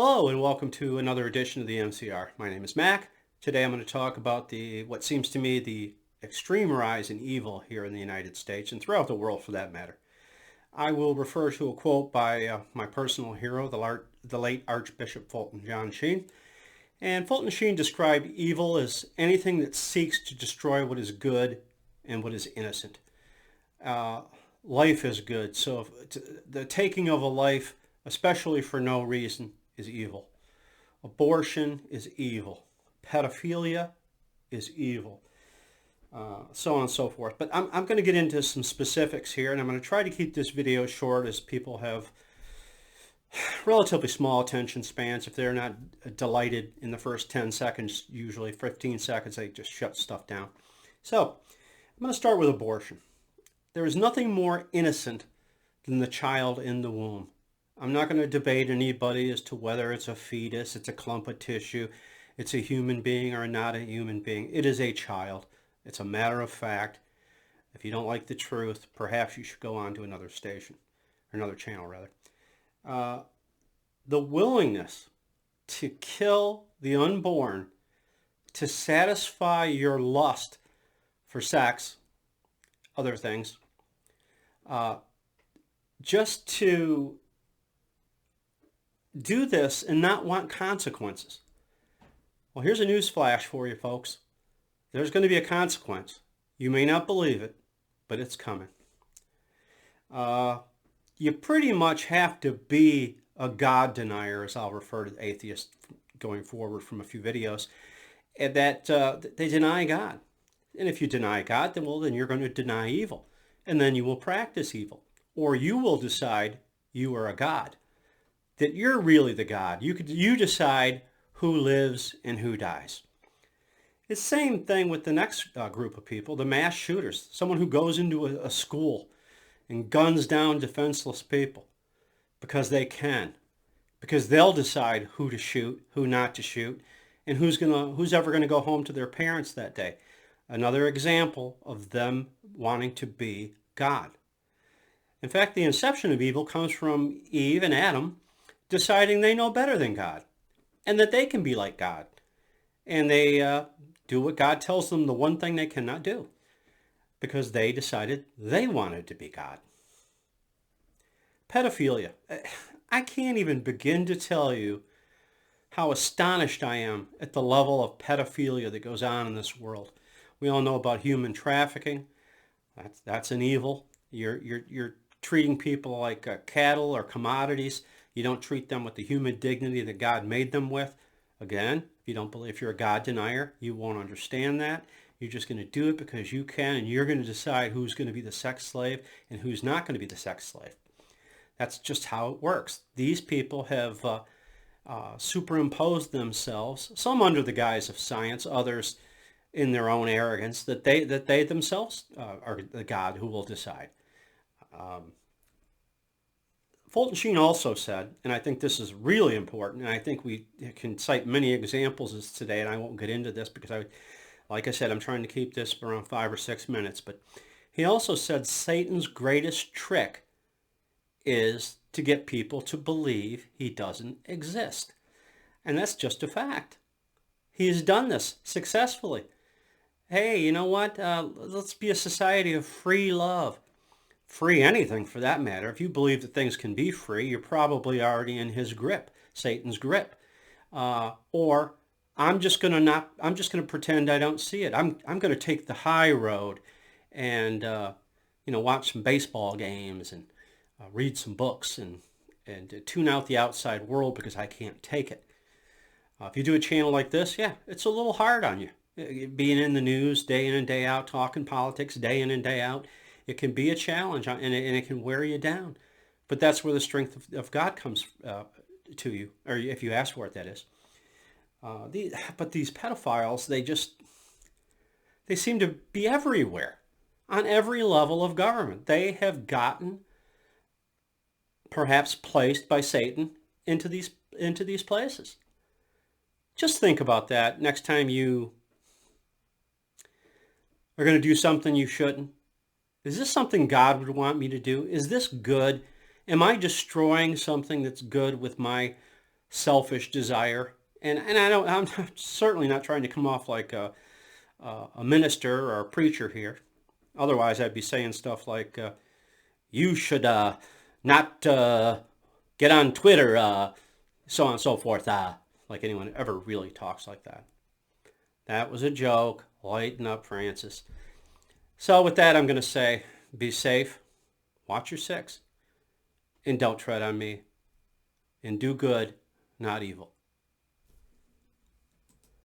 Hello and welcome to another edition of the MCR. My name is Mac. Today I'm going to talk about what seems to me the extreme rise in evil here in the United States and throughout the world for that matter. I will refer to a quote by my personal hero, the late Archbishop Fulton John Sheen. And Fulton Sheen described evil as anything that seeks to destroy what is good and what is innocent. Life is good, so the taking of a life, especially for no reason, is evil. Abortion is evil. Pedophilia is evil. So on and so forth. But I'm going to get into some specifics here, and I'm going to try to keep this video short as people have relatively small attention spans. If they're not delighted in the first 10 seconds, usually 15 seconds, they just shut stuff down. So I'm going to start with abortion. There is nothing more innocent than the child in the womb. I'm not going to debate anybody as to whether it's a fetus, it's a clump of tissue, it's a human being or not a human being. It is a child. It's a matter of fact. If you don't like the truth, perhaps you should go on to another station, or another channel rather. The willingness to kill the unborn to satisfy your lust for sex, other things, just to do this and not want consequences. Well, here's a news flash for you folks. There's going to be a consequence. You may not believe it, but it's coming. You pretty much have to be a God denier, as I'll refer to atheists going forward from a few videos, and that they deny God. And if you deny God, then you're going to deny evil. And then you will practice evil. Or you will decide you are a God. That you're really the God. You decide who lives and who dies. It's the same thing with the next group of people, the mass shooters. Someone who goes into a school and guns down defenseless people because they can. Because they'll decide who to shoot, who not to shoot, and who's ever going to go home to their parents that day. Another example of them wanting to be God. In fact, the inception of evil comes from Eve and Adam deciding they know better than God and that they can be like God. And they do what God tells them, the one thing they cannot do, because they decided they wanted to be God. Pedophilia. I can't even begin to tell you how astonished I am at the level of pedophilia that goes on in this world. We all know about human trafficking. That's an evil. You're treating people like cattle or commodities. You don't treat them with the human dignity that God made them with. Again, if you're a God denier, you won't understand that. You're just going to do it because you can, and you're going to decide who's going to be the sex slave and who's not going to be the sex slave. That's just how it works. These people have superimposed themselves, some under the guise of science, others in their own arrogance, that they themselves are the God who will decide. Fulton Sheen also said, and I think this is really important, and I think we can cite many examples as today, and I won't get into this because, like I said, I'm trying to keep this around 5 or 6 minutes, but he also said Satan's greatest trick is to get people to believe he doesn't exist. And that's just a fact. He has done this successfully. Hey, you know what? Let's be a society of free love. Free anything for that matter. If you believe that things can be free, you're probably already in his grip, Satan's grip. Or I'm just going to pretend I don't see it. I'm going to take the high road and watch some baseball games and read some books and tune out the outside world because I can't take it. If you do a channel like this, yeah, it's a little hard on you. Being in the news day in and day out, talking politics day in and day out, it can be a challenge, and it can wear you down. But that's where the strength of God comes to you, or if you ask for it, that is. But these pedophiles, they seem to be everywhere, on every level of government. They have gotten, perhaps placed by Satan, into these places. Just think about that next time you are going to do something you shouldn't. Is this something God would want me to do? Is this good? Am I destroying something that's good with my selfish desire. And I'm certainly not trying to come off like a minister or a preacher here. Otherwise, I'd be saying stuff like, you should not get on Twitter, so on and so forth, like anyone ever really talks like that. That was a joke. Lighten up, Francis. So with that, I'm going to say, be safe, watch your six, and don't tread on me, and do good, not evil.